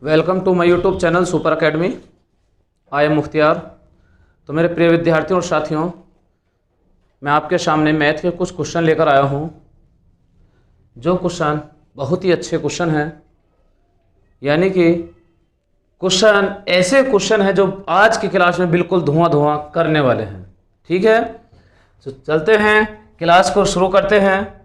Welcome to my YouTube channel super academy. I am Mukhtiyar. तो मेरे प्रिय विद्यार्थियों और साथियों, मैं आपके सामने मैथ के कुछ क्वेश्चन लेकर आया हूं, जो क्वेश्चन बहुत ही अच्छे क्वेश्चन हैं। यानी कि क्वेश्चन ऐसे क्वेश्चन हैं जो आज की क्लास में बिल्कुल धुआं करने वाले हैं। ठीक है, तो चलते हैं, क्लास को शुरू करते हैं।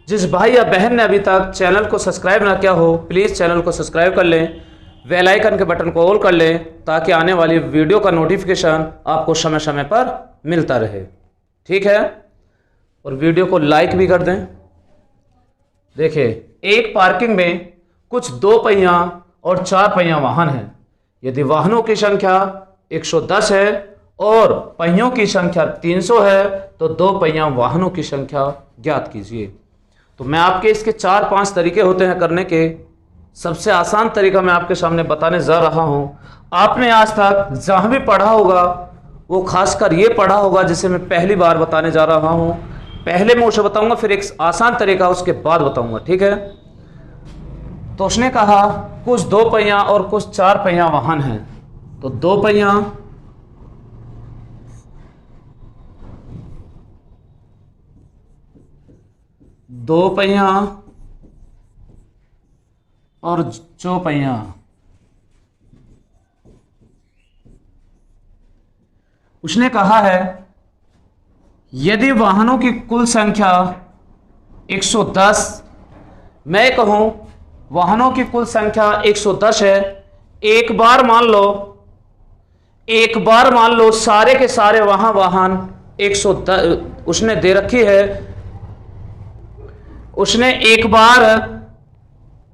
जिस भाई या बहन ने अभी तक चैनल को सब्सक्राइब ना किया हो, प्लीज़ चैनल को सब्सक्राइब कर लें, बेल आइकन के बटन को ऑल कर लें, ताकि आने वाली वीडियो का नोटिफिकेशन आपको समय समय पर मिलता रहे। ठीक है, और वीडियो को लाइक भी कर दें। देखिए, एक पार्किंग में कुछ 2 पहिया और 4 पहिया वाहन हैं। यदि वाहनों की संख्या 110 है और पहियों की संख्या 300 है, तो 2 पहिया वाहनों की संख्या ज्ञात कीजिए। तो मैं आपके इसके 4-5 तरीके होते हैं करने के। सबसे आसान तरीका मैं आपके सामने बताने जा रहा हूं। आपने आज तक जहां भी पढ़ा होगा वो खासकर ये पढ़ा होगा जिसे मैं पहली बार बताने जा रहा हूं। पहले मैं उसे बताऊंगा, फिर एक आसान तरीका उसके बाद बताऊंगा। ठीक है, तो उसने कहा कुछ 2 पहिया और कुछ 4 पहिया वाहन हैं। तो 2 पहिया और 4 पहिया। उसने कहा है यदि वाहनों की कुल संख्या 110, मैं कहूं वाहनों की कुल संख्या 110 है। एक बार मान लो सारे के सारे वाहन 110 उसने दे रखी है। उसने एक बार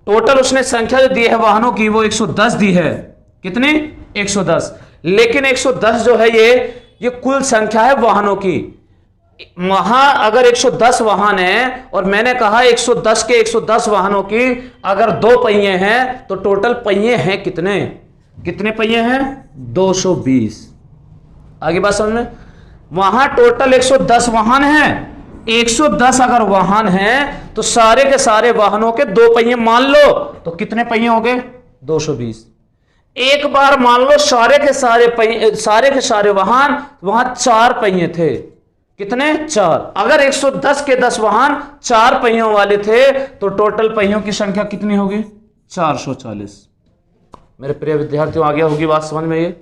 टोटल उसने संख्या जो दी है वाहनों की वो 110 दी है। कितनी? 110। लेकिन 110 जो है ये कुल संख्या है वाहनों की। वहां अगर 110 वाहन है और मैंने कहा 110 के 110 वाहनों की अगर 2 पहिए हैं, तो टोटल पहिए हैं कितने पहिए हैं? 220। आगे बात समझ में? वहां टोटल 110 वाहन हैं। 110 अगर वाहन हैं तो सारे के सारे वाहनों के 2 पहिए मान लो, तो कितने पहिए हो गए? 220। एक बार मान लो सारे के सारे वाहन वहां 4 पहिए थे। कितने? 4। अगर 110 के 10 वाहन 4 पहियों वाले थे, तो टोटल पहियों की संख्या कितनी होगी? 440। मेरे प्रिय विद्यार्थियों, आ गया होगी बात समझ में? ये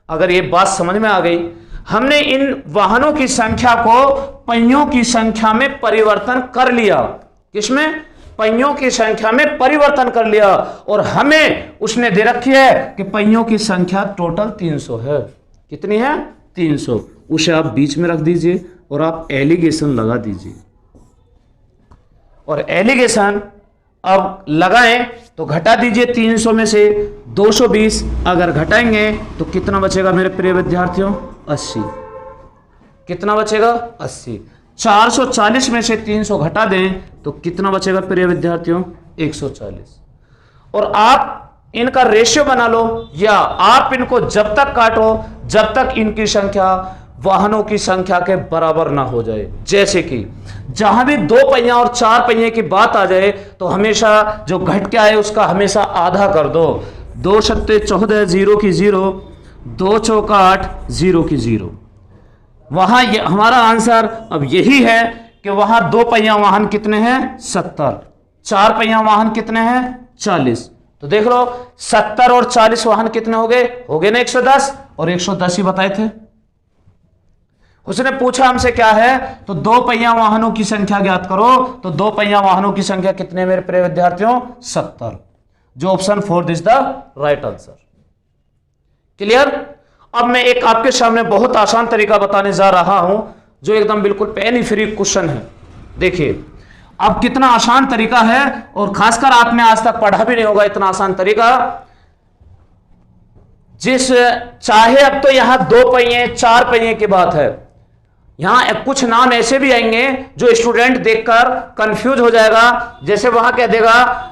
अगर ये बात समझ में आ गई, हमने इन वाहनों की संख्या को पहियों की संख्या में परिवर्तन कर लिया। किसमें? पहियों की संख्या में परिवर्तन कर लिया। और हमें उसने दे रखी है कि पहियों की संख्या टोटल 300 है। कितनी है? 300। उसे आप बीच में रख दीजिए और आप एलिगेशन लगा दीजिए। और एलिगेशन अब लगाएं तो घटा दीजिए 300 में से 220। अगर घटाएंगे तो कितना बचेगा मेरे प्रिय विद्यार्थियों? 80। कितना बचेगा? 80। 440 में से 300 घटा दें तो कितना बचेगा प्रिय विद्यार्थियों? 140। और आप इनका रेशियो बना लो, या आप इनको जब तक काटो जब तक इनकी संख्या वाहनों की संख्या के बराबर ना हो जाए। जैसे कि जहां भी 2 पहिया और 4 पहिए की बात आ जाए तो हमेशा जो घट के आए उसका हमेशा आधा कर दो। 2 सत्ते 14, 0 की 0, 2 चौका 8, 0 की 0। वहां हमारा आंसर अब यही है कि वहां 2 पहिया वाहन कितने हैं? 70। 4 पहिया वाहन कितने हैं? 40। तो देख लो 70 और 40 वाहन कितने हो गए ना 110, और 110 ही बताए थे। उसने पूछा हमसे क्या है, तो 2 पहिया वाहनों की संख्या ज्ञात करो। तो 2 पहिया वाहनों की संख्या कितने मेरे प्रिय विद्यार्थियों? 70। जो option 4 is the right answer. Clear? अब मैं एक आपके सामने बहुत आसान तरीका बताने जा रहा हूं, जो एकदम बिल्कुल पेनी फ्री क्वेश्चन है। देखिए अब कितना आसान तरीका है, और खासकर आपने आज तक पढ़ा भी नहीं होगा इतना आसान तरीका। चाहे अब तो यहां 2 पहिए 4 पहिए की बात है, यहां कुछ नाम ऐसे भी आएंगे जो स्टूडेंट देखकर कंफ्यूज हो जाएगा। जैसे वहां कह देगा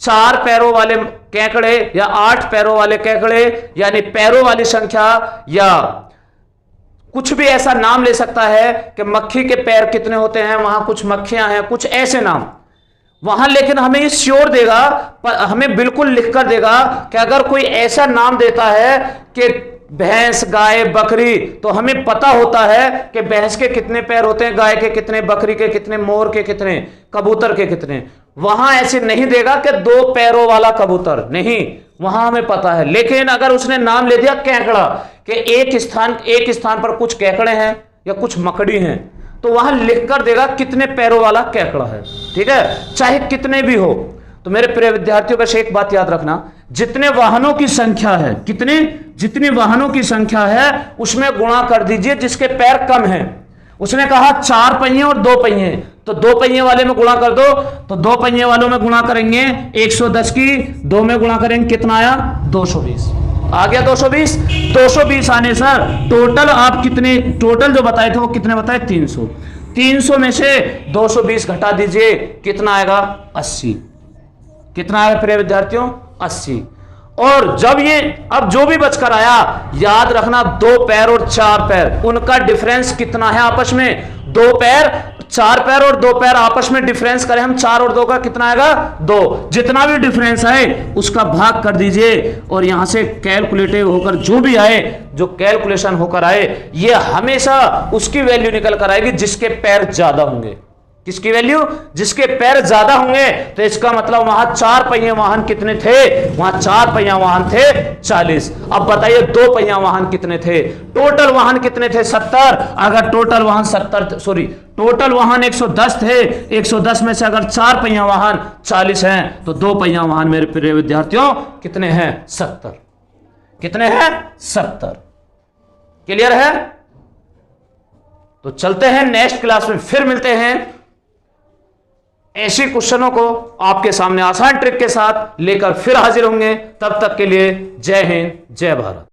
4 पैरों वाले केकड़े या 8 पैरों वाले केकड़े, यानी पैरों वाली संख्या, या कुछ भी ऐसा नाम ले सकता है कि मक्खी के पैर कितने होते हैं, वहां कुछ मक्खियां हैं, कुछ ऐसे नाम। वहां लेकिन हमें ये श्योर देगा, हमें बिल्कुल लिख कर देगा कि अगर कोई ऐसा नाम देता है कि भैंस, गाय, बकरी, तो हमें पता होता है कि भैंस के कितने पैर होते हैं, गाय के कितने, बकरी के कितने, मोर के कितने, कबूतर के कितने। वहां ऐसे नहीं देगा कि 2 पैरों वाला कबूतर, नहीं, वहां हमें पता है। लेकिन अगर उसने नाम ले दिया केकड़ा कि एक स्थान पर कुछ केकड़े हैं या कुछ मकड़ी हैं, तो वहां लिख कर देगा कितने पैरों वाला केकड़ा है, ठीक है, चाहे कितने भी हो। तो मेरे प्रिय विद्यार्थियों, बस एक बात याद रखना, जितने वाहनों की संख्या है, जितनी वाहनों की संख्या है उसमें गुणा कर दीजिए जिसके पैर कम हैं। उसने कहा 4 पहिए और 2 पहिए, तो 2 पहिए वाले में गुणा कर दो, तो 2 पहिए वालों में गुणा करेंगे 110 की 2 में गुणा करेंगे, कितना आया 220 आ गया। 220 आने सर टोटल आप कितने, टोटल जो बताए थे वो कितने बताए 300 में से 220 घटा दीजिए, कितना आएगा 80। कितना आएगा प्रिय विद्यार्थियों 80। और जब ये अब जो भी बचकर आया, याद रखना 2 पैर और 4 पैर, उनका डिफरेंस कितना है आपस में, 2 पैर 4 पैर और 2 पैर आपस में डिफरेंस करें हम 4 और 2 का, कितना आएगा 2। जितना भी डिफरेंस है उसका भाग कर दीजिए और यहां से कैलकुलेटिव होकर जो भी आए, जो कैलकुलेशन होकर आए, ये हमेशा उसकी वैल्यू निकल कर आएगी जिसके पैर ज्यादा होंगे। किसकी वैल्यू, जिसके पैर ज्यादा होंगे। तो इसका मतलब वहां 4 पहिया वाहन कितने थे, वहां 4 पहिया वाहन थे 40। अब बताइए 2 पहिया वाहन कितने थे, टोटल वाहन कितने थे 70। अगर टोटल वाहन 110 थे, 110 में से अगर 4 पहिया वाहन 40 हैं, तो 2 पहिया वाहन मेरे प्रिय विद्यार्थियों कितने हैं 70। कितने हैं 70। क्लियर है। तो चलते हैं नेक्स्ट क्लास में, फिर मिलते हैं ऐसे क्वेश्चनों को आपके सामने आसान ट्रिक के साथ लेकर फिर हाजिर होंगे। तब तक के लिए जय हिंद, जय भारत।